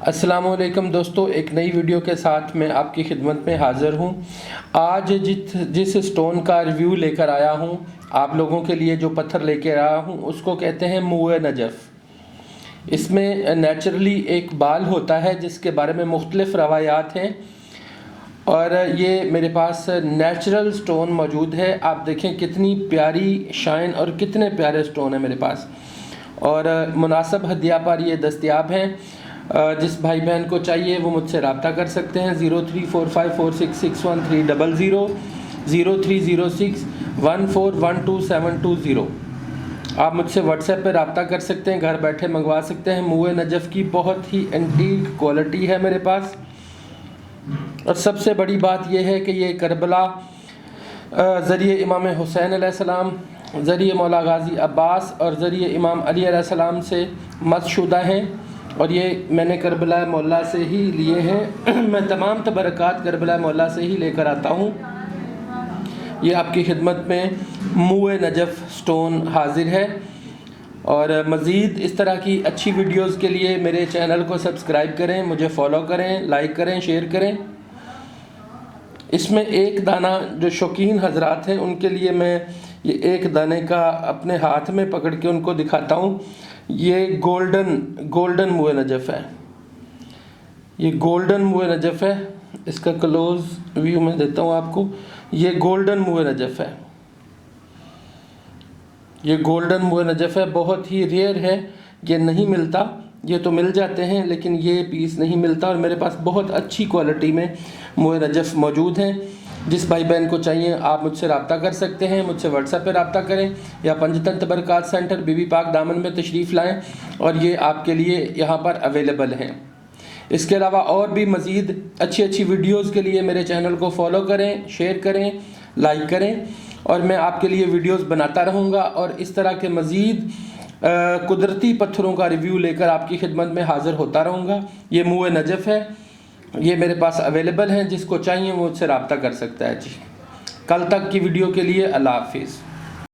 السلام علیکم دوستو، ایک نئی ویڈیو کے ساتھ میں آپ کی خدمت میں حاضر ہوں۔ آج جس سٹون کا ریویو لے کر آیا ہوں آپ لوگوں کے لیے، جو پتھر لے کے آیا ہوں اس کو کہتے ہیں موئے نجف۔ اس میں نیچرلی ایک بال ہوتا ہے جس کے بارے میں مختلف روایات ہیں، اور یہ میرے پاس نیچرل سٹون موجود ہے۔ آپ دیکھیں کتنی پیاری شائن اور کتنے پیارے سٹون ہیں میرے پاس، اور مناسب ہدیہ پر یہ دستیاب ہیں۔ جس بھائی بہن کو چاہیے وہ مجھ سے رابطہ کر سکتے ہیں 0345466130 030614127220۔ آپ مجھ سے واٹس ایپ پہ رابطہ کر سکتے ہیں، گھر بیٹھے منگوا سکتے ہیں۔ موئے نجف کی بہت ہی اینٹیک کوالٹی ہے میرے پاس، اور سب سے بڑی بات یہ ہے کہ یہ کربلا ذریعہ امام حسین علیہ السلام، ذریعہ مولا غازی عباس اور ذریعہ امام علی علیہ السلام سے مس شدہ ہیں، اور یہ میں نے کربلا مولا سے ہی لیے ہیں۔ میں تمام تبرکات کربلا مولا سے ہی لے کر آتا ہوں۔ یہ آپ کی خدمت میں موئے نجف سٹون حاضر ہے، اور مزید اس طرح کی اچھی ویڈیوز کے لیے میرے چینل کو سبسکرائب کریں، مجھے فالو کریں، لائک کریں، شیئر کریں۔ اس میں ایک دانہ جو شوقین حضرات ہیں ان کے لیے میں یہ ایک دانے کا اپنے ہاتھ میں پکڑ کے ان کو دکھاتا ہوں۔ یہ گولڈن موئے نجف ہے، یہ گولڈن موئے نجف ہے۔ اس کا کلوز ویو میں دیتا ہوں آپ کو۔ یہ گولڈن موئے نجف ہے، یہ گولڈن موئے نجف ہے، بہت ہی ریئر ہے، یہ نہیں ملتا۔ یہ تو مل جاتے ہیں لیکن یہ پیس نہیں ملتا، اور میرے پاس بہت اچھی کوالٹی میں موئے نجف موجود ہیں۔ جس بھائی بہن کو چاہیے آپ مجھ سے رابطہ کر سکتے ہیں، مجھ سے واٹس ایپ پہ رابطہ کریں، یا پنجتن تبرکات سینٹر بی بی پاک دامن میں تشریف لائیں، اور یہ آپ کے لیے یہاں پر اویلیبل ہیں۔ اس کے علاوہ اور بھی مزید اچھی ویڈیوز کے لیے میرے چینل کو فالو کریں، شیئر کریں، لائک کریں، اور میں آپ کے لیے ویڈیوز بناتا رہوں گا، اور اس طرح کے مزید قدرتی پتھروں کا ریویو لے کر آپ کی خدمت میں حاضر ہوتا رہوں گا۔ یہ موئے نجف ہے، یہ میرے پاس اویلیبل ہیں، جس کو چاہیے وہ مجھ سے رابطہ کر سکتا ہے۔ جی، کل تک کی ویڈیو کے لیے اللہ حافظ۔